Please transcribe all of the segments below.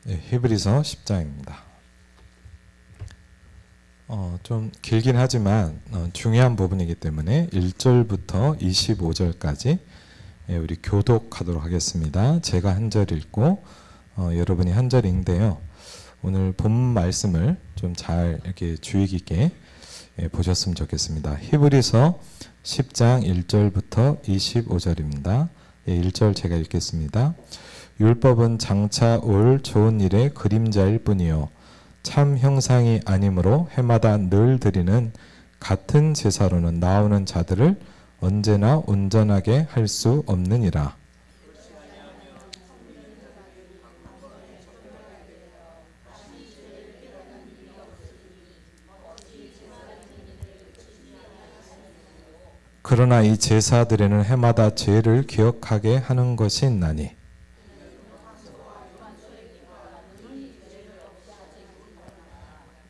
히브리서 10장입니다. 좀 길긴 하지만 중요한 부분이기 때문에 1절부터 25절까지 우리 교독하도록 하겠습니다. 제가 한 절 읽고 여러분이 한 절 읽는데요. 오늘 본문 말씀을 좀 잘 이렇게 주의 깊게 보셨으면 좋겠습니다. 히브리서 10장 1절부터 25절입니다. 1절 제가 읽겠습니다. 율법은 장차 올 좋은 일의 그림자일 뿐이요 참 형상이 아니므로 해마다 늘 드리는 같은 제사로는 나오는 자들을 언제나 온전하게 할 수 없느니라. 그러나 이 제사들에는 해마다 죄를 기억하게 하는 것이 있나니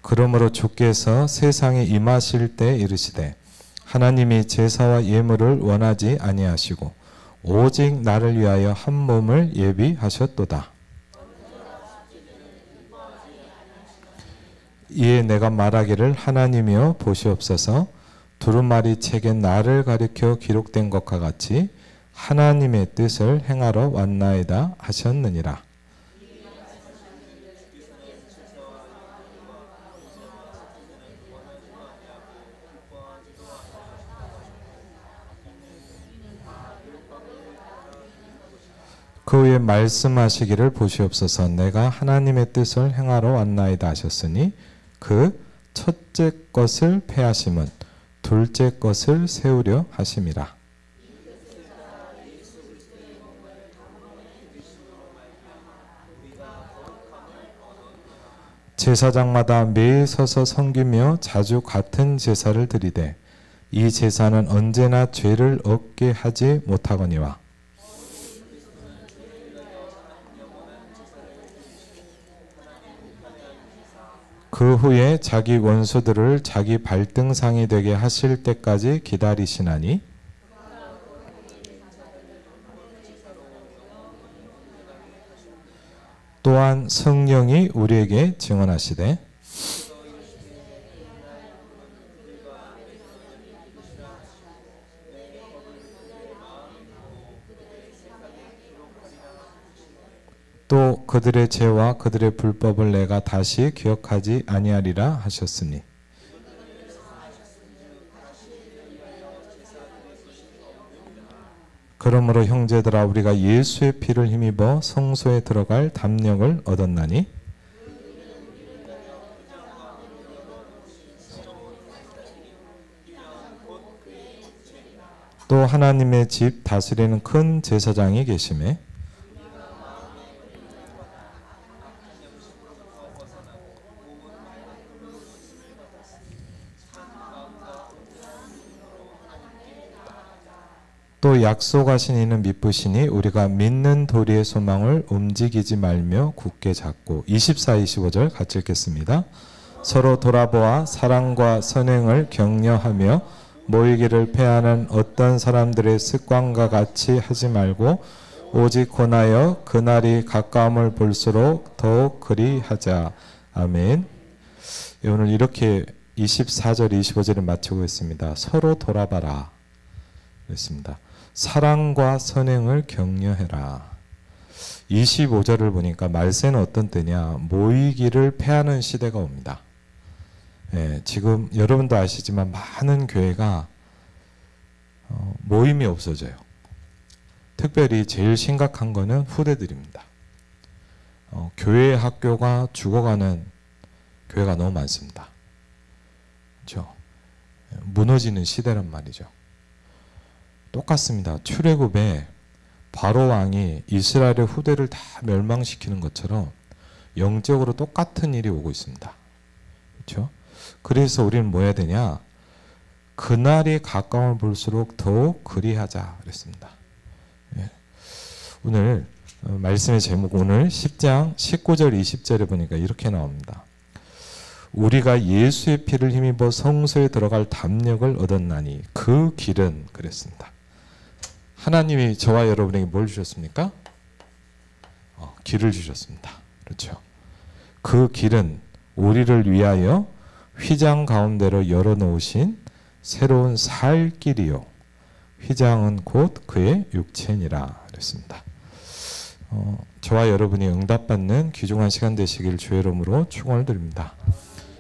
그러므로 주께서 세상에 임하실 때 이르시되 하나님이 제사와 예물을 원하지 아니하시고 오직 나를 위하여 한 몸을 예비하셨도다. 이에 내가 말하기를 하나님이여 보시옵소서 두루마리 책에 나를 가리켜 기록된 것과 같이 하나님의 뜻을 행하러 왔나이다 하셨느니라. 그 후에 말씀하시기를 보시옵소서 내가 하나님의 뜻을 행하러 왔나이다 하셨으니 그 첫째 것을 폐하심은 둘째 것을 세우려 하심이라. 제사장마다 매일 서서 섬기며 자주 같은 제사를 드리되 이 제사는 언제나 죄를 얻게 하지 못하거니와 그 후에 자기 원수들을 자기 발등상이 되게 하실 때까지 기다리시나니 또한 성령이 우리에게 증언하시되 또 그들의 죄와 그들의 불법을 내가 다시 기억하지 아니하리라 하셨으니 그러므로 형제들아 우리가 예수의 피를 힘입어 성소에 들어갈 담력을 얻었나니 또 하나님의 집 다스리는 큰 제사장이 계시매 또 약속하신 이는 미쁘시니 우리가 믿는 도리의 소망을 움직이지 말며 굳게 잡고 24, 25절 같이 읽겠습니다. 서로 돌아보아 사랑과 선행을 격려하며 모이기를 패하는 어떤 사람들의 습관과 같이 하지 말고 오직 권하여 그날이 가까움을 볼수록 더욱 그리하자. 아멘. 오늘 이렇게 24절, 25절을 마치고 있습니다. 서로 돌아봐라. 그랬습니다. 사랑과 선행을 격려해라. 25절을 보니까 말세는 어떤 때냐? 모이기를 패하는 시대가 옵니다. 지금 여러분도 아시지만 많은 교회가 모임이 없어져요. 특별히 제일 심각한 거는 후대들입니다. 교회 학교가 죽어가는 교회가 너무 많습니다. 그렇죠? 무너지는 시대란 말이죠. 똑같습니다. 출애굽에 바로 왕이 이스라엘의 후대를 다 멸망시키는 것처럼 영적으로 똑같은 일이 오고 있습니다. 그렇죠? 그래서 우리는 뭐 해야 되냐? 그날이 가까움을 볼수록 더욱 그리하자 그랬습니다. 오늘 말씀의 제목 오늘 10장 19절 20절에 보니까 이렇게 나옵니다. 우리가 예수의 피를 힘입어 성소에 들어갈 담력을 얻었나니 그 길은 그랬습니다. 하나님이 저와 여러분에게 뭘 주셨습니까? 길을 주셨습니다. 그렇죠. 그 길은 우리를 위하여 휘장 가운데로 열어놓으신 새로운 살 길이요 휘장은 곧 그의 육체니라 그랬습니다. 저와 여러분이 응답받는 귀중한 시간 되시길 주의 이름으로 축원을 드립니다.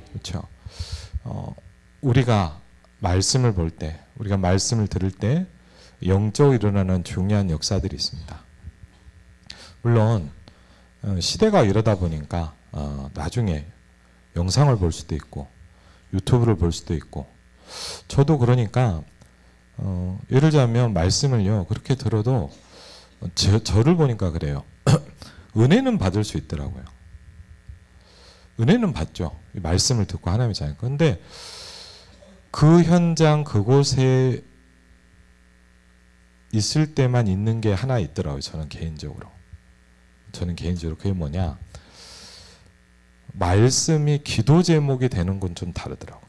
그렇죠? 우리가 말씀을 볼 때, 우리가 말씀을 들을 때 영적으로 일어나는 중요한 역사들이 있습니다. 물론 시대가 이러다 보니까 나중에 영상을 볼 수도 있고 유튜브를 볼 수도 있고, 저도 그러니까 예를 들자면 말씀을요 그렇게 들어도 저를 보니까 그래요. 은혜는 받을 수 있더라고요. 은혜는 받죠. 말씀을 듣고 하나님의 자니까. 근데 그 현장 그곳에 있을 때만 있는 게 하나 있더라고요. 저는 개인적으로 그게 뭐냐, 말씀이 기도 제목이 되는 건 좀 다르더라고요.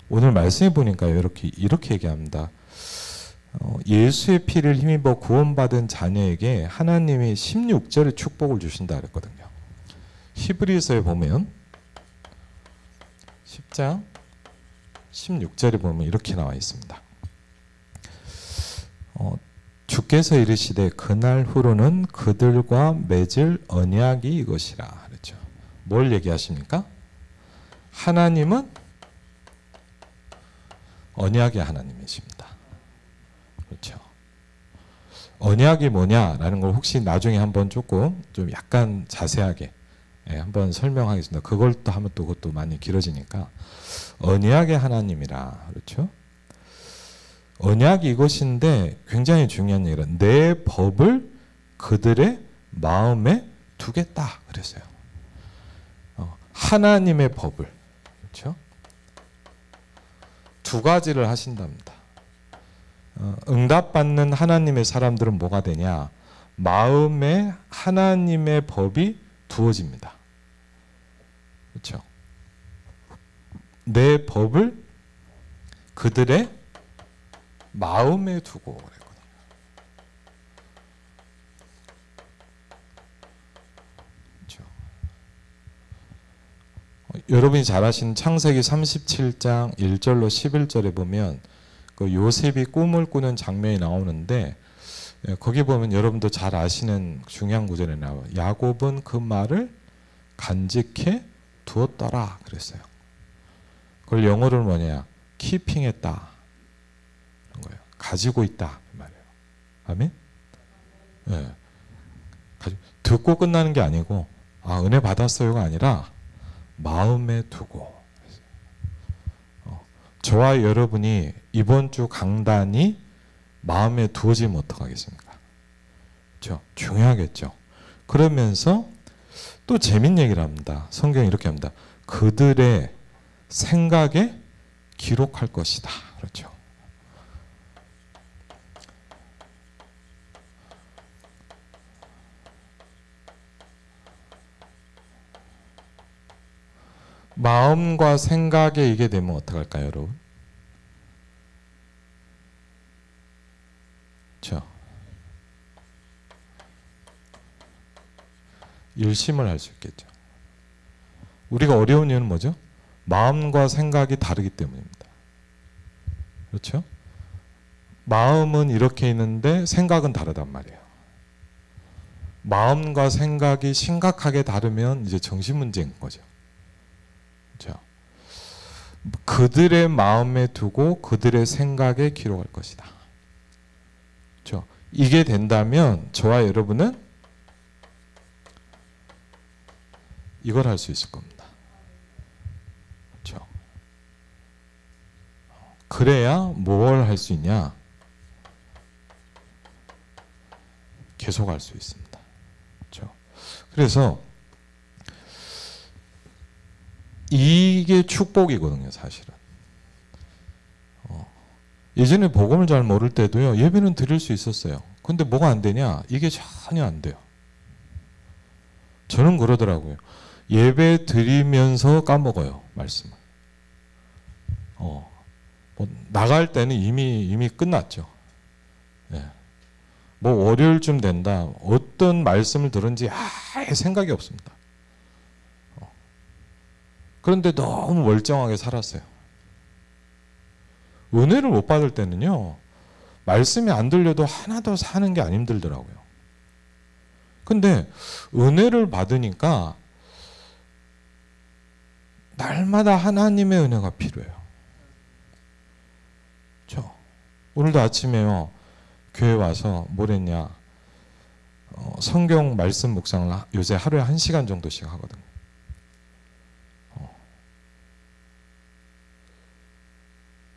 오늘 말씀해 보니까 이렇게 얘기합니다. 예수의 피를 힘입어 구원받은 자녀에게 하나님이 16절의 축복을 주신다 그랬거든요. 히브리서에 보면 10장 16절에 보면 이렇게 나와 있습니다. 주께서 이르시되 그날 후로는 그들과 맺을 언약이 이것이라 그랬죠. 뭘 얘기하십니까? 하나님은 언약의 하나님이십니다. 그렇죠. 언약이 뭐냐라는 걸 혹시 나중에 한번 조금 좀 약간 자세하게 한번 설명하겠습니다. 그걸 또 하면 또 그것도 많이 길어지니까 언약의 하나님이라 그렇죠. 언약이 이것인데 굉장히 중요한 얘기라, 내 법을 그들의 마음에 두겠다 그랬어요. 하나님의 법을, 그렇죠. 두 가지를 하신답니다. 응답받는 하나님의 사람들은 뭐가 되냐, 마음에 하나님의 법이 두어집니다. 그렇죠. 내 법을 그들의 마음에 두고 그랬거든요. 그렇죠. 여러분이 잘 아시는 창세기 37장 1절로 11절에 보면 그 요셉이 꿈을 꾸는 장면이 나오는데, 거기 보면 여러분도 잘 아시는 중요한 구절에 나와요. 야곱은 그 말을 간직해 두었더라 그랬어요. 그걸 영어로는 뭐냐, 키핑했다, 거예요. 가지고 있다 말이에요. 아멘. 네. 듣고 끝나는 게 아니고, 은혜 받았어요가 아니라 마음에 두고. 저와 여러분이 이번 주 강단이 마음에 두어지면 어떡하겠습니까? 그렇죠? 중요하겠죠. 그러면서 또 재밌는 얘기를 합니다. 성경이 이렇게 합니다. 그들의 생각에 기록할 것이다. 그렇죠. 마음과 생각에 이게 되면 어떡할까요, 여러분? 그렇죠. 일심을 할 수 있겠죠. 우리가 어려운 이유는 뭐죠? 마음과 생각이 다르기 때문입니다. 그렇죠? 마음은 이렇게 있는데 생각은 다르단 말이에요. 마음과 생각이 심각하게 다르면 이제 정신 문제인 거죠. 그렇죠? 그들의 마음에 두고 그들의 생각에 기록할 것이다. 그렇죠? 이게 된다면 저와 여러분은 이걸 할 수 있을 겁니다. 그렇죠? 그래야 뭘 할 수 있냐? 계속 할 수 있습니다. 그렇죠? 그래서 이게 축복이거든요, 사실은. 예전에 복음을 잘 모를 때도요, 예배는 드릴 수 있었어요. 근데 뭐가 안 되냐? 이게 전혀 안 돼요. 저는 그러더라고요. 예배 드리면서 까먹어요, 말씀을. 뭐 나갈 때는 이미 끝났죠. 예. 뭐 월요일쯤 된다, 어떤 말씀을 들은지 아예 생각이 없습니다. 그런데 너무 멀쩡하게 살았어요. 은혜를 못 받을 때는요, 말씀이 안 들려도 하나도 사는 게 안 힘들더라고요. 근데 은혜를 받으니까 날마다 하나님의 은혜가 필요해요. 그렇죠? 오늘도 아침에요, 교회 와서 뭘 했냐, 성경 말씀 묵상을 요새 하루에 1시간 정도씩 하거든요.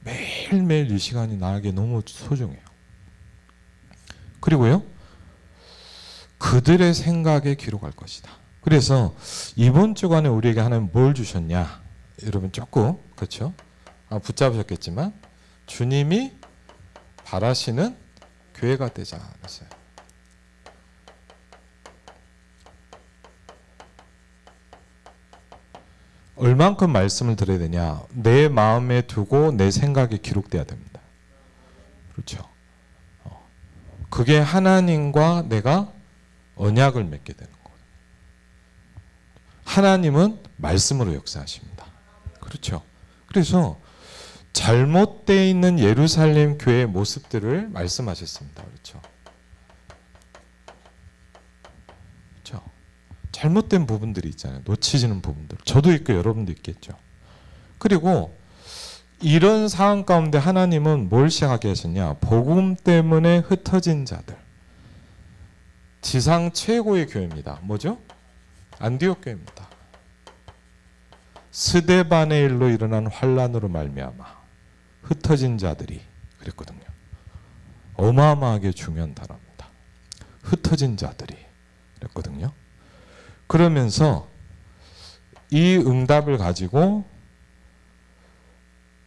매일매일 이 시간이 나에게 너무 소중해요. 그리고요, 그들의 생각에 기록할 것이다. 그래서 이번 주간에 우리에게 하나님 뭘 주셨냐? 여러분 조금, 그렇죠? 붙잡으셨겠지만 주님이 바라시는 교회가 되자 그랬어요. 얼만큼 말씀을 들어야 되냐? 내 마음에 두고 내 생각에 기록돼야 됩니다. 그렇죠? 그게 하나님과 내가 언약을 맺게 되는 거예요. 하나님은 말씀으로 역사하십니다. 그렇죠? 그래서 잘못되어 있는 예루살렘 교회의 모습들을 말씀하셨습니다. 그렇죠? 그렇죠? 잘못된 부분들이 있잖아요. 놓치지는 부분들. 저도 있고 여러분도 있겠죠. 그리고 이런 상황 가운데 하나님은 뭘 시작하게 하셨냐? 복음 때문에 흩어진 자들. 지상 최고의 교회입니다. 뭐죠? 안디옥 교회입니다. 스데반의 일로 일어난 환란으로 말미암아 흩어진 자들이 그랬거든요. 어마어마하게 중요한 단어입니다. 흩어진 자들이 그랬거든요. 그러면서 이 응답을 가지고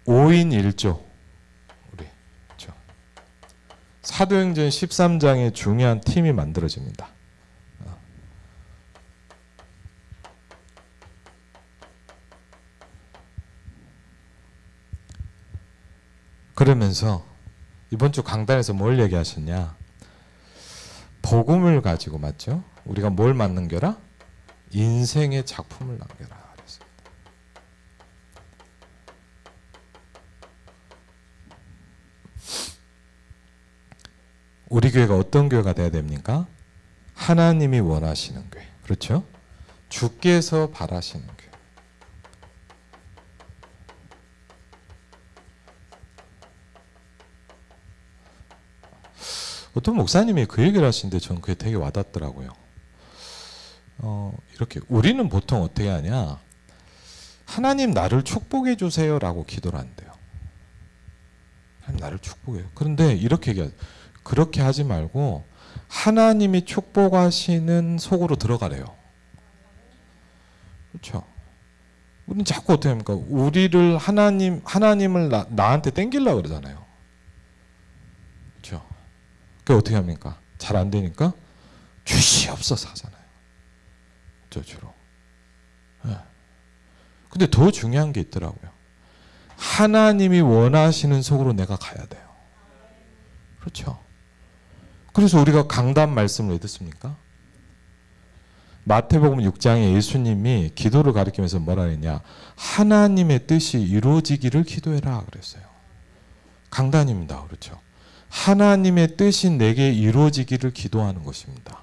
5인 1조, 우리 그렇죠? 사도행전 13장에 중요한 팀이 만들어집니다. 그러면서 이번 주 강단에서 뭘 얘기하셨냐? 복음을 가지고, 맞죠? 우리가 뭘 만는겨라? 인생의 작품을 남겨라. 그랬습니다. 우리 교회가 어떤 교회가 돼야 됩니까? 하나님이 원하시는 교회. 그렇죠? 주께서 바라시는 교회. 어떤 목사님이 그 얘기를 하시는데 저는 그게 되게 와닿더라고요. 이렇게 우리는 보통 어떻게 하냐? 하나님 나를 축복해 주세요 라고 기도를 한대요. 하나님 나를 축복해요. 그런데 이렇게 얘기하죠. 그렇게 하지 말고 하나님이 축복하시는 속으로 들어가래요. 그렇죠? 우리는 자꾸 어떻게 합니까? 우리를 하나님을 나한테 땡기려고 그러잖아요. 그렇죠? 그게 어떻게 합니까? 잘 안 되니까 주시옵소서 하잖아요. 주로. 네. 근데 더 중요한 게 있더라고요. 하나님이 원하시는 속으로 내가 가야 돼요. 그렇죠? 그래서 우리가 강단 말씀을 왜 듣습니까? 마태복음 6장에 예수님이 기도를 가르치면서 뭐라 했냐? 하나님의 뜻이 이루어지기를 기도해라 그랬어요. 강단입니다. 그렇죠? 하나님의 뜻이 내게 이루어지기를 기도하는 것입니다.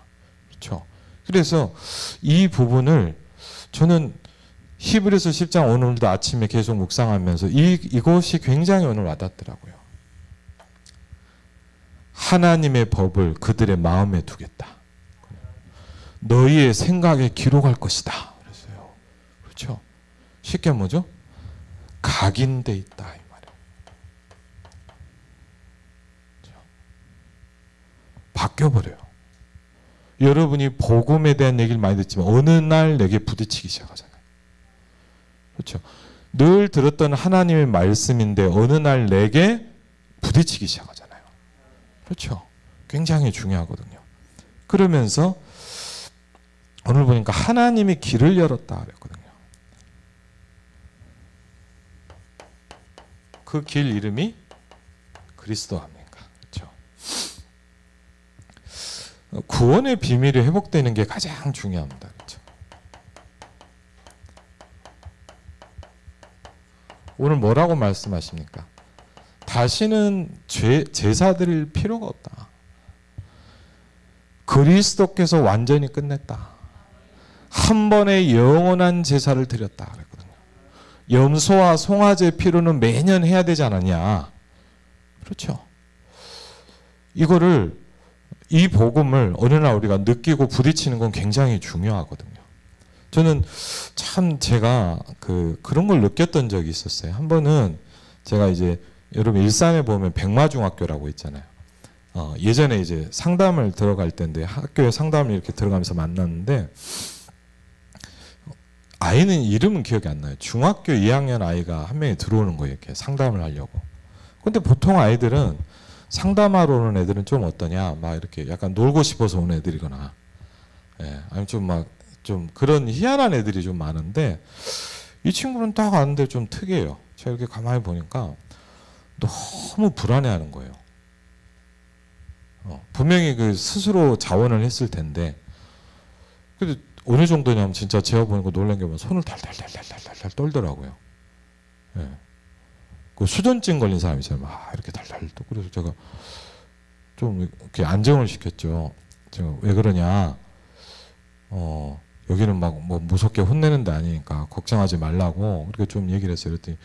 그렇죠? 그래서 이 부분을 저는 히브리서 10장 오늘도 아침에 계속 묵상하면서 이것이 굉장히 오늘 와닿더라고요. 하나님의 법을 그들의 마음에 두겠다. 너희의 생각에 기록할 것이다. 그랬어요. 그렇죠? 쉽게 뭐죠? 각인돼 있다 이 말이에요. 그렇죠? 바뀌어버려요. 여러분이 복음에 대한 얘기를 많이 듣지만 어느 날 내게 부딪히기 시작하잖아요. 그렇죠? 늘 들었던 하나님의 말씀인데 어느 날 내게 부딪히기 시작하잖아요. 그렇죠? 굉장히 중요하거든요. 그러면서 오늘 보니까 하나님이 길을 열었다 그랬거든요. 그 길 이름이 그리스도입니다. 그렇죠? 구원의 비밀이 회복되는 게 가장 중요합니다. 그렇죠? 오늘 뭐라고 말씀하십니까? 다시는 제사 드릴 필요가 없다. 그리스도께서 완전히 끝냈다. 한 번의 영원한 제사를 드렸다 그랬거든요. 염소와 송아지의 피로는 매년 해야 되지 않았냐? 그렇죠. 이거를 이 복음을 어느 날 우리가 느끼고 부딪히는 건 굉장히 중요하거든요. 저는 참 제가 그런 걸 느꼈던 적이 있었어요. 한 번은 제가 이제 여러분 일산에 보면 백마중학교라고 있잖아요. 예전에 이제 상담을 들어갈 때인데 학교에 상담을 이렇게 들어가면서 만났는데 아이는 이름은 기억이 안 나요. 중학교 2학년 아이가 한 명이 들어오는 거예요. 이렇게 상담을 하려고. 근데 보통 아이들은 상담하러 오는 애들은 좀 어떠냐, 막 이렇게 약간 놀고 싶어서 오는 애들이거나, 예, 아니면 좀 그런 희한한 애들이 좀 많은데 이 친구는 딱 아는데 좀 특이해요. 제가 이렇게 가만히 보니까 너무 불안해하는 거예요. 분명히 그 스스로 자원을 했을 텐데, 근데 어느 정도냐면 진짜 제가 보니까 놀란 게 손을 달달달달달달 떨더라고요. 예. 그 수전증 걸린 사람 있잖아요. 막 이렇게 달달 또. 그래서 제가 좀 이렇게 안정을 시켰죠. 제가 왜 그러냐? 여기는 막 뭐 무섭게 혼내는 데 아니니까 걱정하지 말라고 이렇게 좀 얘기를 했어요. 그랬더니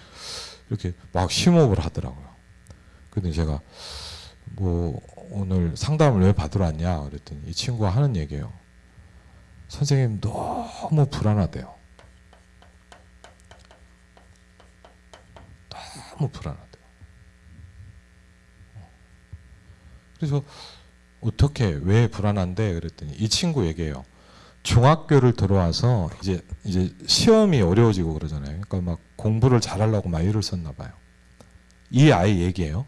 이렇게 막 심호흡을 하더라고요. 그랬더니 제가 뭐 오늘 상담을 왜 받으러 왔냐? 그랬더니 이 친구가 하는 얘기예요. 선생님 너무 불안하대요. 너무 불안하대요. 그래서 어떻게 왜 불안한데? 그랬더니 이 친구 얘기해요. 중학교를 들어와서 이제 시험이 어려워지고 그러잖아요. 그러니까 막 공부를 잘하려고 막 애를 썼나 봐요. 이 아이 얘기예요.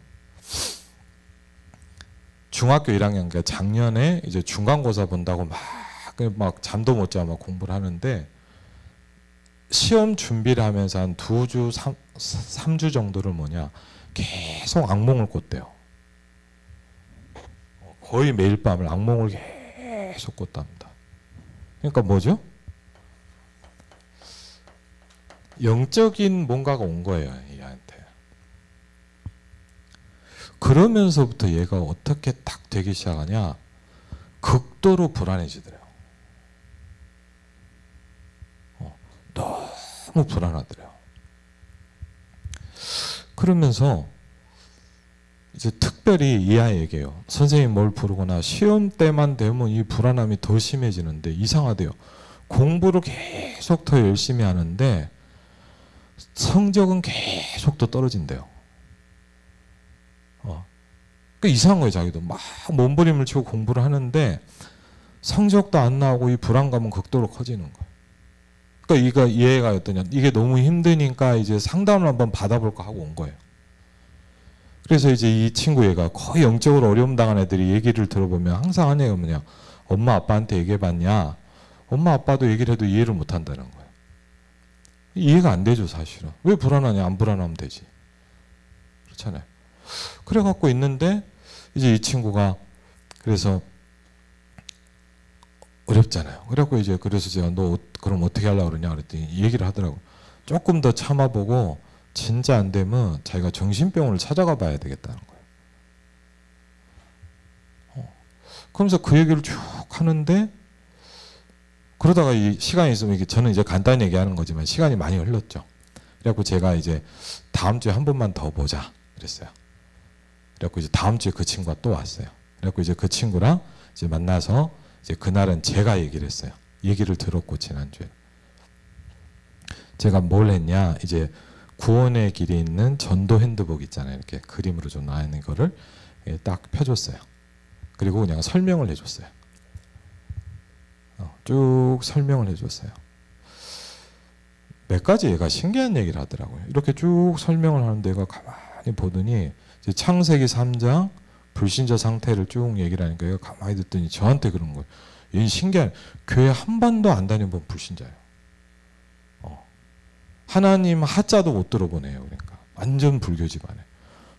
중학교 1학년, 그러니까 작년에 이제 중간고사 본다고 막 잠도 못 자고 막 공부를 하는데 시험 준비를 하면서 한 2주, 3주 정도를 계속 악몽을 꿨대요. 거의 매일 밤을 악몽을 계속 꿨답니다. 그러니까 뭐죠? 영적인 뭔가가 온 거예요, 얘한테. 그러면서부터 얘가 어떻게 딱 되기 시작하냐? 극도로 불안해지더래요. 너무 불안하더래요. 그러면서 이제 특별히 이 아이에게요. 선생님 뭘 부르거나 시험 때만 되면 이 불안함이 더 심해지는데 이상하대요. 공부를 계속 더 열심히 하는데 성적은 계속 더 떨어진대요. 그러니까 이상한 거예요. 자기도 막 몸부림을 치고 공부를 하는데 성적도 안 나오고 이 불안감은 극도로 커지는 거예요. 그러니까 얘가 어떠냐, 이게 너무 힘드니까 이제 상담을 한번 받아볼까 하고 온 거예요. 그래서 이제 이 친구 얘가 거의 영적으로 어려움 당한 애들이 얘기를 들어보면 항상 하는 얘기가 뭐냐, 엄마 아빠한테 얘기해봤냐? 엄마 아빠도 얘기를 해도 이해를 못 한다는 거예요. 이해가 안 되죠, 사실은. 왜 불안하냐? 안 불안하면 되지. 그렇잖아요. 그래 갖고 있는데 이제 이 친구가 그래서 어렵잖아요. 그래갖고 이제 그래서 제가 너 그럼 어떻게 하려고 그러냐 그랬더니 얘기를 하더라고. 조금 더 참아보고 진짜 안 되면 자기가 정신병원을 찾아가 봐야 되겠다는 거예요. 그러면서 그 얘기를 쭉 하는데 그러다가 이 시간이 있으면 저는 이제 간단히 얘기하는 거지만 시간이 많이 흘렀죠. 그래갖고 제가 이제 다음 주에 한 번만 더 보자 그랬어요. 그래갖고 이제 다음 주에 그 친구가 또 왔어요. 그래갖고 이제 그 친구랑 이제 만나서 이제 그날은 제가 얘기를 했어요. 얘기를 들었고 지난주에 제가 뭘 했냐, 이제 구원의 길이 있는 전도 핸드북 있잖아요. 이렇게 그림으로 좀 나와 있는 거를 딱 펴줬어요. 그리고 그냥 설명을 해줬어요. 쭉 설명을 해줬어요. 몇 가지 얘가 신기한 얘기를 하더라고요. 이렇게 쭉 설명을 하는데 얘가 가만히 보더니 이제 창세기 3장 불신자 상태를 쭉 얘기를 하니까 얘가 가만히 듣더니 저한테 그런 거예요. 얘는 신기한, 교회 한 번도 안 다녀본 불신자예요. 하나님 하자도 못 들어보네요. 그러니까 완전 불교 집안에.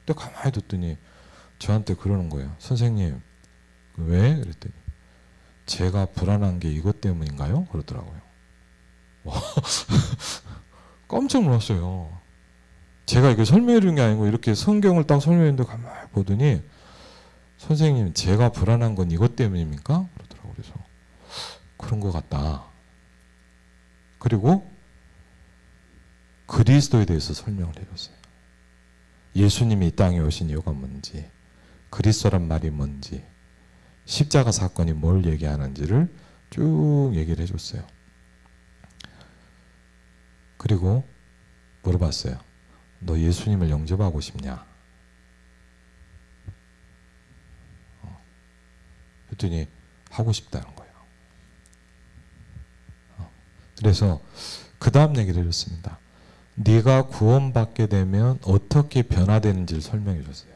근데 가만히 듣더니 저한테 그러는 거예요. 선생님 왜? 그랬더니 제가 불안한 게 이것 때문인가요? 그러더라고요. 깜짝 놀랐어요. 제가 이렇게 설명해 준 게 아니고 이렇게 성경을 딱 설명했는데 가만히 보더니 선생님 제가 불안한 건 이것 때문입니까? 그러더라고요. 그래서 그런 것 같다. 그리고 그리스도에 대해서 설명을 해줬어요. 예수님이 이 땅에 오신 이유가 뭔지, 그리스도란 말이 뭔지, 십자가 사건이 뭘 얘기하는지를 쭉 얘기를 해줬어요. 그리고 물어봤어요. 너 예수님을 영접하고 싶냐? 그랬더니 하고 싶다는 거예요. 그래서 그 다음 얘기를 해줬습니다. 네가 구원받게 되면 어떻게 변화되는지를 설명해 줬어요.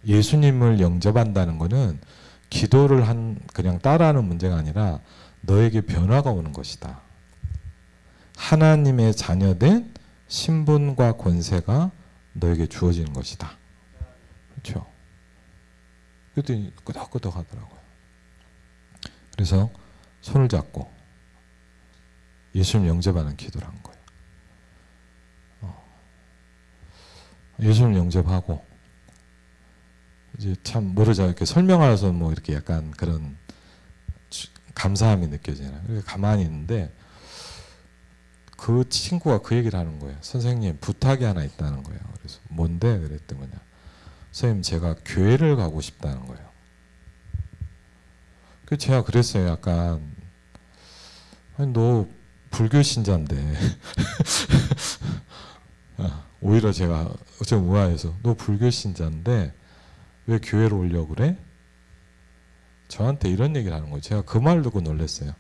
예수님을 영접한다는 것은 기도를 그냥 따라하는 문제가 아니라 너에게 변화가 오는 것이다. 하나님의 자녀된 신분과 권세가 너에게 주어지는 것이다. 그렇죠? 그랬더니 끄덕끄덕 하더라고요. 그래서 손을 잡고 예수님 영접하는 기도를 한 거예요. 예수님 영접하고 이제 참 모르죠. 이렇게 설명하면서 뭐 이렇게 약간 그런 감사함이 느껴지잖아요. 그래서 가만히 있는데 그 친구가 그 얘기를 하는 거예요. 선생님 부탁이 하나 있다는 거예요. 그래서 뭔데? 그랬더니 선생님 제가 교회를 가고 싶다는 거예요. 그래서 제가 그랬어요. 약간 아니 너 불교 신자인데 오히려 제가 좀 우아해서 너 불교 신자인데 왜 교회로 오려고 그래? 저한테 이런 얘기를 하는 거예요. 제가 그 말 듣고 놀랐어요.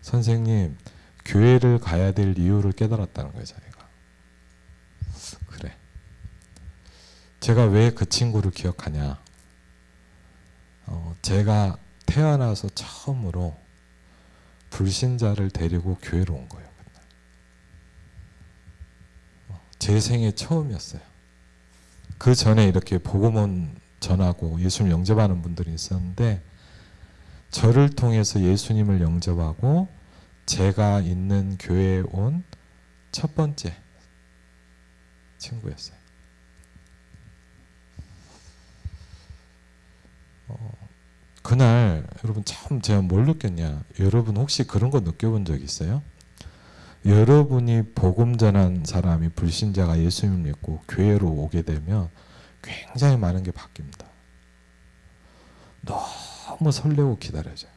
선생님 교회를 가야 될 이유를 깨달았다는 거예요. 자기가. 그래. 제가 왜 그 친구를 기억하냐. 제가 태어나서 처음으로 불신자를 데리고 교회로 온 거예요. 제 생애 처음이었어요. 그 전에 이렇게 복음은 전하고 예수님 영접하는 분들이 있었는데 저를 통해서 예수님을 영접하고 제가 있는 교회에 온 첫 번째 친구였어요. 그날 여러분 참 제가 뭘 느꼈냐. 여러분 혹시 그런 거 느껴본 적 있어요? 여러분이 복음 전한 사람이 불신자가 예수님을 믿고 교회로 오게 되면 굉장히 많은 게 바뀝니다. 너무 설레고 기다려져요.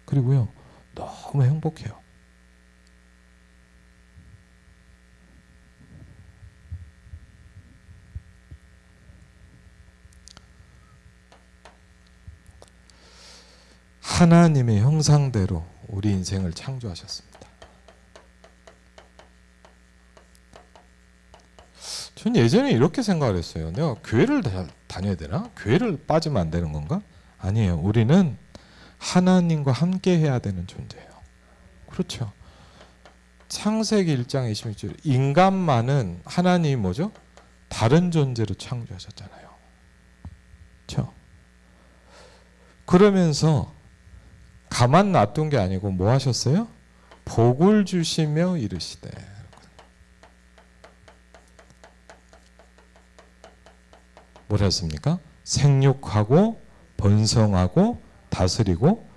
그리고요 너무 행복해요. 하나님의 형상대로 우리 인생을 창조하셨습니다. 전 예전에 이렇게 생각을 했어요. 내가 교회를 다녀야 되나? 교회를 빠지면 안 되는 건가? 아니에요. 우리는 하나님과 함께 해야 되는 존재예요. 그렇죠. 창세기 1장 26절 인간만은 하나님이 뭐죠? 다른 존재로 창조하셨잖아요. 그렇죠. 그러면서 가만 놔둔 게 아니고 뭐 하셨어요? 복을 주시며 이르시되. 뭘 했습니까? 생육하고 번성하고 다스리고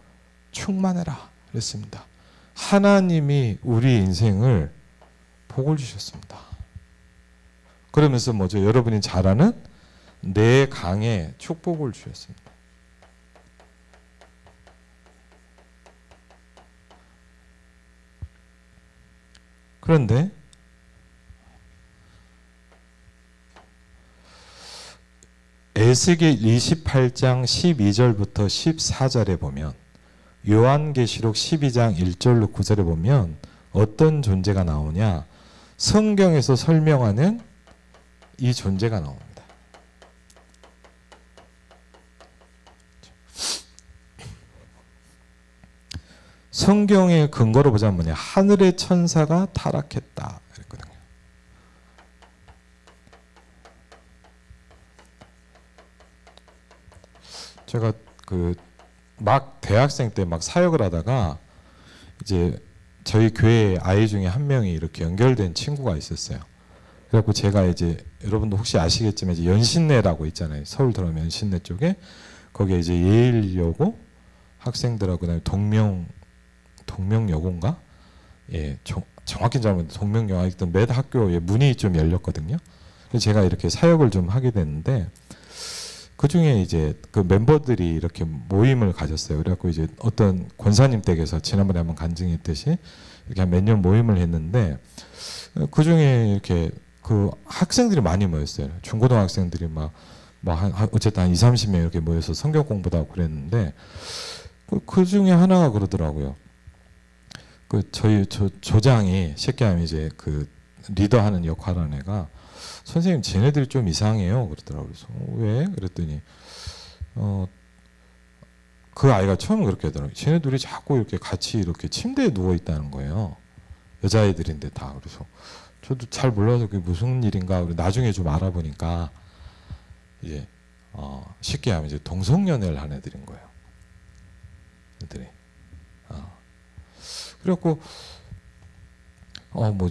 충만해라 그랬습니다. 하나님이 우리 인생을 복을 주셨습니다. 그러면서 뭐죠? 여러분이 잘 아는 내 강에 축복을 주셨습니다. 그런데 에스겔 28장 12절부터 14절에 보면 요한계시록 12장 1절로 9절에 보면 어떤 존재가 나오냐. 성경에서 설명하는 이 존재가 나옵니다. 성경의 근거로 보자면 뭐냐. 하늘의 천사가 타락했다 그랬거든요. 제가 막 대학생 때 막 사역을 하다가 이제 저희 교회 아이 중에 한 명이 이렇게 연결된 친구가 있었어요. 그래갖고 제가 이제 여러분도 혹시 아시겠지만 이제 연신내라고 있잖아요. 서울 들어오면 연신내 쪽에 거기에 이제 예일여고 학생들하고 그다음에 동명여고인가? 예, 정확히 잘 모르겠는데 동명여고 하여튼 매 학교에 문이 좀 열렸거든요. 그래서 제가 이렇게 사역을 좀 하게 됐는데 그 중에 이제 그 멤버들이 이렇게 모임을 가졌어요. 그래갖고 이제 어떤 권사님 댁에서 지난번에 한번 간증했듯이 이렇게 한 몇 년 모임을 했는데 그 중에 이렇게 그 학생들이 많이 모였어요. 중고등학생들이 어쨌든 한 20-30명 이렇게 모여서 성경 공부도 하고 그랬는데 그 중에 하나가 그러더라고요. 저희 조장이 쉽게 하면 이제 그 리더하는 역할하는 애가 선생님 쟤네들이 좀 이상해요 그러더라고요. 그래서 왜? 그랬더니 그 아이가 처음 그렇게 하더라고요. 쟤네들이 자꾸 이렇게 같이 이렇게 침대에 누워 있다는 거예요. 여자애들인데 다. 그래서 저도 잘 몰라서 그게 무슨 일인가. 나중에 좀 알아보니까 이제 쉽게 하면 이제 동성연애를 한 애들인 거예요. 애들이. 그래갖고 뭐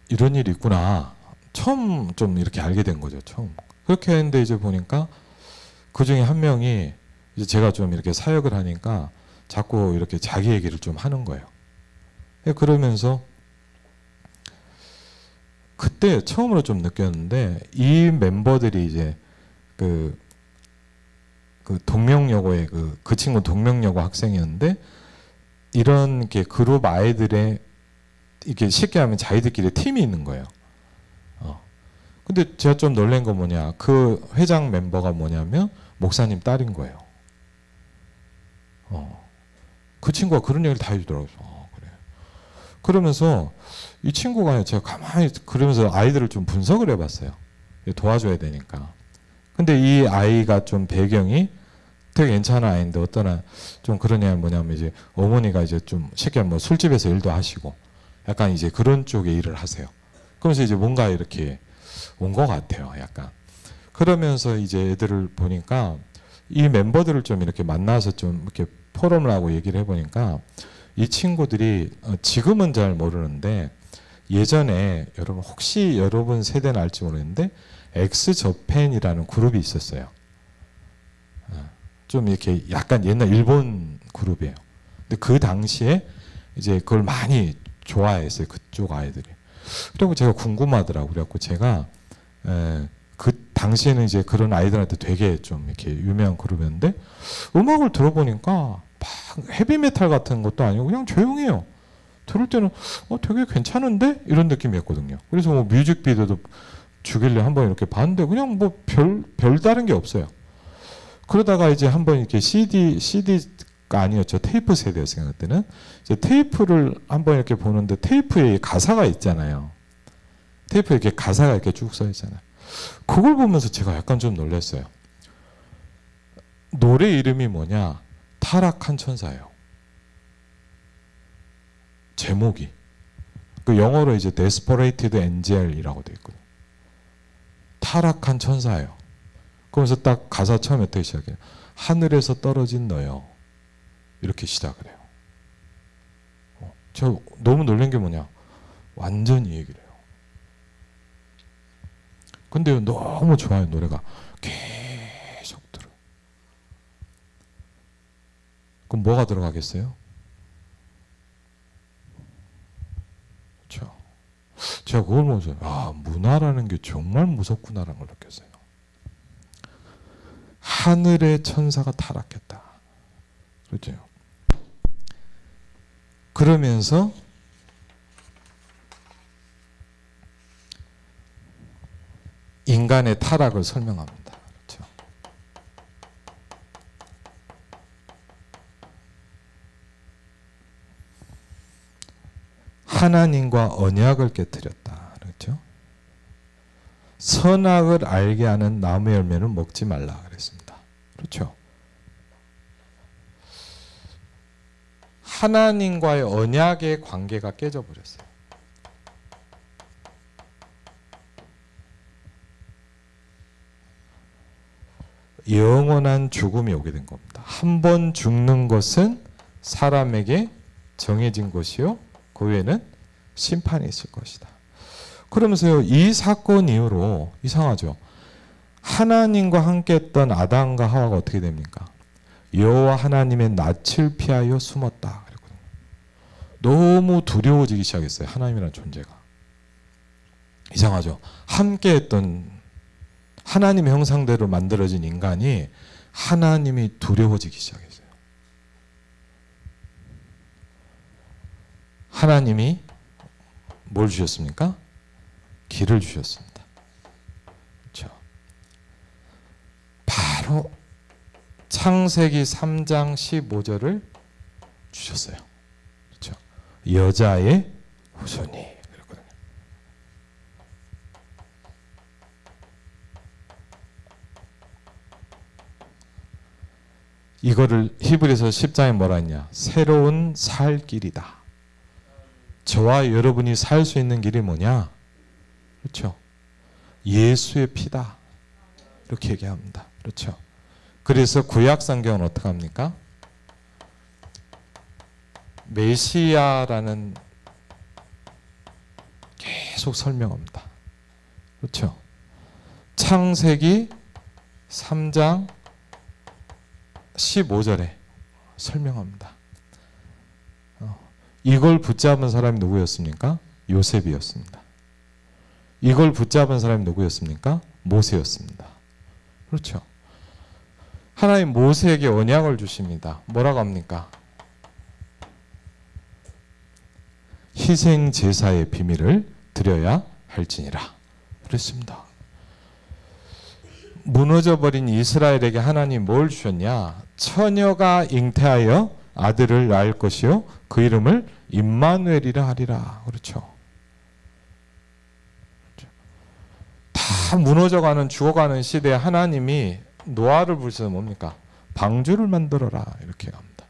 이런 일이 있구나. 처음 좀 이렇게 알게 된 거죠. 처음. 그렇게 했는데 이제 보니까 그 중에 한 명이 이제 제가 좀 이렇게 사역을 하니까 자꾸 이렇게 자기 얘기를 좀 하는 거예요. 그러면서 그때 처음으로 좀 느꼈는데 이 멤버들이 이제 그 동명여고의 그 친구 동명여고 학생이었는데 이런 게 그룹 아이들의 이렇게 쉽게 하면 자기들끼리 팀이 있는 거예요. 근데 제가 좀 놀란 건 뭐냐, 그 회장 멤버가 뭐냐면 목사님 딸인 거예요. 그 친구가 그런 얘기를 다 해주더라고요. 그래. 그러면서 이 친구가 제가 가만히 그러면서 아이들을 좀 분석을 해봤어요. 도와줘야 되니까. 근데 이 아이가 좀 배경이 되게 괜찮은 아이인데 어떤 좀 그런 애는 뭐냐면 이제 어머니가 이제 좀 쉽게 하면 뭐 술집에서 일도 하시고 약간 이제 그런 쪽에 일을 하세요. 그러면서 이제 뭔가 이렇게 온 것 같아요. 약간. 그러면서 이제 애들을 보니까 이 멤버들을 좀 이렇게 만나서 좀 이렇게 포럼을 하고 얘기를 해보니까 이 친구들이 지금은 잘 모르는데 예전에 혹시 여러분 세대는 알지 모르겠는데 엑스저팬이라는 그룹이 있었어요. 좀 이렇게 약간 옛날 일본 그룹이에요. 근데 그 당시에 이제 그걸 많이 좋아했어요. 그쪽 아이들이. 그리고 제가 궁금하더라고요. 그래갖고 제가 그 당시에는 이제 그런 아이들한테 되게 좀 이렇게 유명한 그룹이었는데 음악을 들어보니까 막 헤비메탈 같은 것도 아니고 그냥 조용해요. 들을 때는 되게 괜찮은데? 이런 느낌이었거든요. 그래서 뭐 뮤직비디오도 주길래 한번 이렇게 봤는데 그냥 뭐 별다른 게 없어요. 그러다가 이제 한번 이렇게 CD가 아니었죠. 테이프 세대였어요. 그때는. 이제 테이프를 한번 이렇게 보는데 테이프에 가사가 있잖아요. 테이프에 이렇게 가사가 이렇게 쭉 써 있잖아요. 그걸 보면서 제가 약간 좀 놀랐어요. 노래 이름이 뭐냐? 타락한 천사예요. 제목이. 그 영어로 이제 Desperate Angel이라고 되어 있거든요. 타락한 천사예요. 그러면서 딱 가사 처음에 어떻게 시작해요? 하늘에서 떨어진 너요. 이렇게 시작을 해요. 저 너무 놀란 게 뭐냐? 완전히 얘기를 해요. 근데 너무 좋아요. 노래가 계속 들어. 그럼 뭐가 들어가겠어요? 그렇죠. 제가 그걸 보면서 문화라는 게 정말 무섭구나라는 걸 느꼈어요. 하늘의 천사가 타락했다. 그렇죠. 그러면서 인간의 타락을 설명합니다. 그렇죠. 하나님과 언약을 깨뜨렸다. 그렇죠. 선악을 알게 하는 나무 열매는 먹지 말라 그랬습니다. 그렇죠. 하나님과의 언약의 관계가 깨져버렸어요. 영원한 죽음이 오게 된 겁니다. 한 번 죽는 것은 사람에게 정해진 것이요 그 후에는 심판이 있을 것이다. 그러면서요, 이 사건 이후로 이상하죠. 하나님과 함께 했던 아담과 하와가 어떻게 됩니까? 여호와 하나님의 낯을 피하여 숨었다. 그랬거든요. 너무 두려워지기 시작했어요. 하나님이라는 존재가. 이상하죠. 함께 했던 하나님의 형상대로 만들어진 인간이 하나님이 두려워지기 시작했어요. 하나님이 뭘 주셨습니까? 길을 주셨습니다. 그렇죠. 바로 창세기 3장 15절을 주셨어요. 그렇죠. 여자의 후손이. 이거를 히브리서 10장에 뭐라 했냐? 새로운 살 길이다. 저와 여러분이 살 수 있는 길이 뭐냐? 그렇죠. 예수의 피다. 이렇게 얘기합니다. 그렇죠. 그래서 구약 성경은 어떻게 합니까? 메시아라는 계속 설명합니다. 그렇죠. 창세기 3장 15절에 설명합니다. 이걸 붙잡은 사람이 누구였습니까? 요셉이었습니다. 이걸 붙잡은 사람이 누구였습니까? 모세였습니다. 그렇죠. 하나님 모세에게 언약을 주십니다. 뭐라고 합니까? 희생 제사의 비밀을 드려야 할지니라. 그랬습니다. 무너져버린 이스라엘에게 하나님 뭘 주셨냐? 처녀가 잉태하여 아들을 낳을 것이요 그 이름을 임마누엘이라 하리라. 그렇죠. 다 무너져가는 죽어가는 시대에 하나님이 노아를 부르셔서 뭡니까? 방주를 만들어라 이렇게 합니다.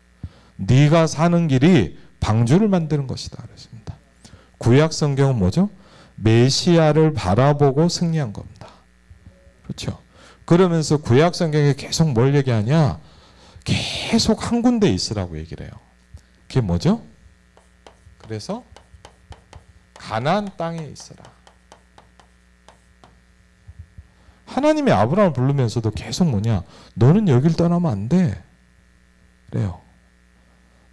네가 사는 길이 방주를 만드는 것이다 그랬습니다. 구약 성경은 뭐죠? 메시아를 바라보고 승리한 겁니다. 그렇죠. 그러면서 구약 성경에 계속 뭘 얘기하냐? 계속 한 군데 있으라고 얘기를 해요. 그게 뭐죠? 그래서 가나안 땅에 있어라. 하나님이 아브라함을 부르면서도 계속 뭐냐? 너는 여길 떠나면 안 돼. 그래요.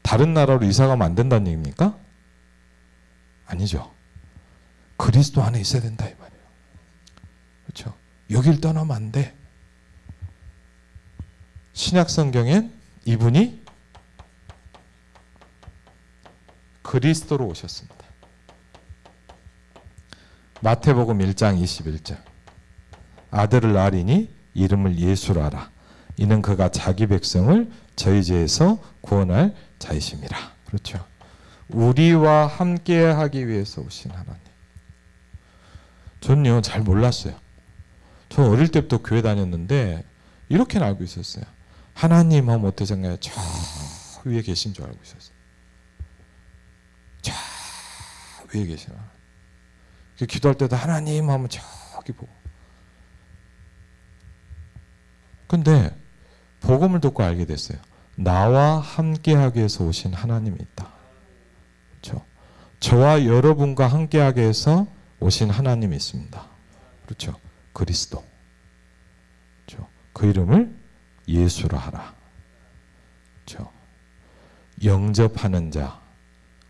다른 나라로 이사 가면 안 된다는 얘기입니까? 아니죠. 그리스도 안에 있어야 된다 이 말이에요. 그렇죠. 여길 떠나면 안 돼. 신약 성경엔 이분이 그리스도로 오셨습니다. 마태복음 1장 21절. 아들을 낳으리니 이름을 예수라 하라. 이는 그가 자기 백성을 저희 죄에서 구원할 자이심이라. 그렇죠. 우리와 함께 하기 위해서 오신 하나님. 전요 잘 몰랐어요. 저 어릴 때부터 교회 다녔는데 이렇게는 알고 있었어요. 하나님 하면 어떠셨나요? 저 위에 계신 줄 알고 있었어요. 저 위에 계시나. 기도할 때도 하나님 하면 저기 보고. 근데 복음을 듣고 알게 됐어요. 나와 함께하기 위해서 오신 하나님이 있다. 그렇죠? 저와 여러분과 함께하기 위해서 오신 하나님이 있습니다. 그렇죠? 그리스도. 그렇죠? 그 이름을 예수라 하라. 그렇죠? 영접하는 자,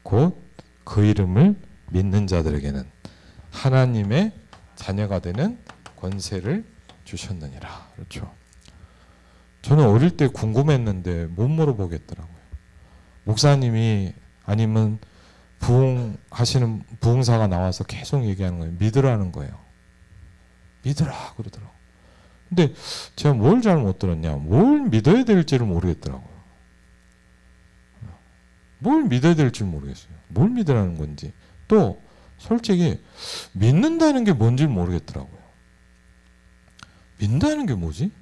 곧 그 이름을 믿는 자들에게는 하나님의 자녀가 되는 권세를 주셨느니라. 그렇죠? 저는 어릴 때 궁금했는데 못 물어보겠더라고요. 목사님이 아니면 부흥하시는 부흥사가 나와서 계속 얘기하는 거예요. 믿으라는 거예요. 믿으라 그러더라고요. 근데 제가 뭘 잘 못 들었냐? 뭘 믿어야 될지를 모르겠더라고요. 뭘 믿어야 될지 모르겠어요. 뭘 믿으라는 건지. 또 솔직히 믿는다는 게 뭔지 모르겠더라고요. 믿는다는 게 뭐지?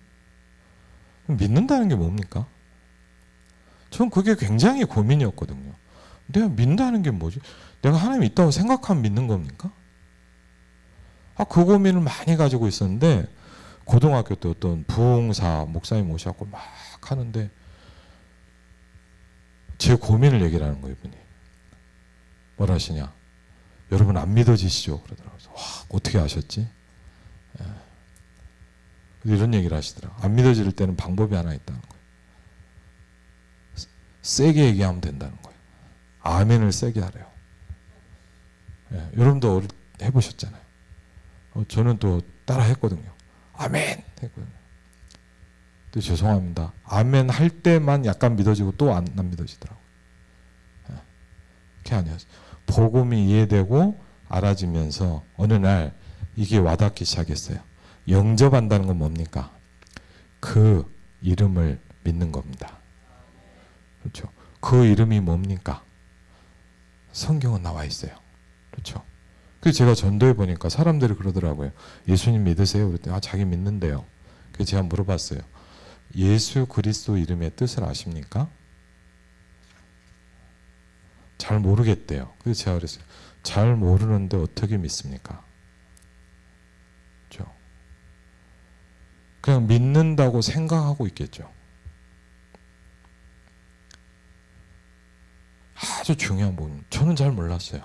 믿는다는 게 뭡니까? 전 그게 굉장히 고민이었거든요. 내가 믿는다는 게 뭐지? 내가 하나님이 있다고 생각하면 믿는 겁니까? 그 고민을 많이 가지고 있었는데 고등학교 때 어떤 부흥사 목사님 오셔갖고 막 하는데 제 고민을 얘기를 하는 거예요. 이분이. 뭐라 하시냐? 여러분 안 믿어지시죠? 그러더라고요. 와, 어떻게 아셨지? 예. 이런 얘기를 하시더라고요. 안 믿어질 때는 방법이 하나 있다는 거예요. 세게 얘기하면 된다는 거예요. 아멘을 세게 하래요. 예. 여러분도 해보셨잖아요. 저는 또 따라 했거든요. 아멘! 했거든요. 또 죄송합니다. 아멘 할 때만 약간 믿어지고 또 안 믿어지더라고요. 예. 그게 아니었어요. 복음이 이해되고 알아지면서 어느 날 이게 와닿기 시작했어요. 영접한다는 건 뭡니까? 그 이름을 믿는 겁니다. 그렇죠? 그 이름이 뭡니까? 성경은 나와 있어요. 그렇죠? 그래서 제가 전도해 보니까 사람들이 그러더라고요. 예수님 믿으세요? 그랬더니 자기 믿는데요. 그래서 제가 물어봤어요. 예수 그리스도 이름의 뜻을 아십니까? 잘 모르겠대요. 그래서 제가 그랬어요. 잘 모르는데 어떻게 믿습니까? 그렇죠? 그냥 믿는다고 생각하고 있겠죠. 아주 중요한 부분. 저는 잘 몰랐어요.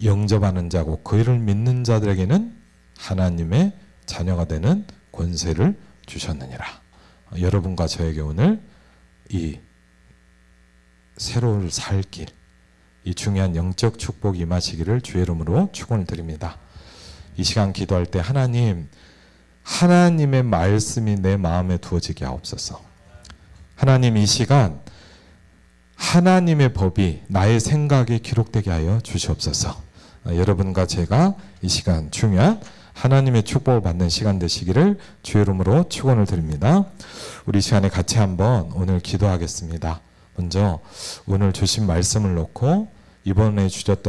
영접하는 자고 그를 믿는 자들에게는 하나님의 자녀가 되는 권세를 주셨느니라. 여러분과 저에게 오늘 이 새로운 살 길, 이 중요한 영적 축복이 임하시기를 주의 이름으로 축원을 드립니다. 이 시간 기도할 때 하나님의 말씀이 내 마음에 두어지게 하옵소서. 하나님, 이 시간 하나님의 법이 나의 생각에 기록되게 하여 주시옵소서. 여러분과 제가 이 시간 중요한 하나님의 축복을 받는 시간 되시기를 주의 이름으로 축원을 드립니다. 우리 시간에 같이 한번 오늘 기도하겠습니다. 먼저 오늘 주신 말씀을 놓고 이번에 주셨던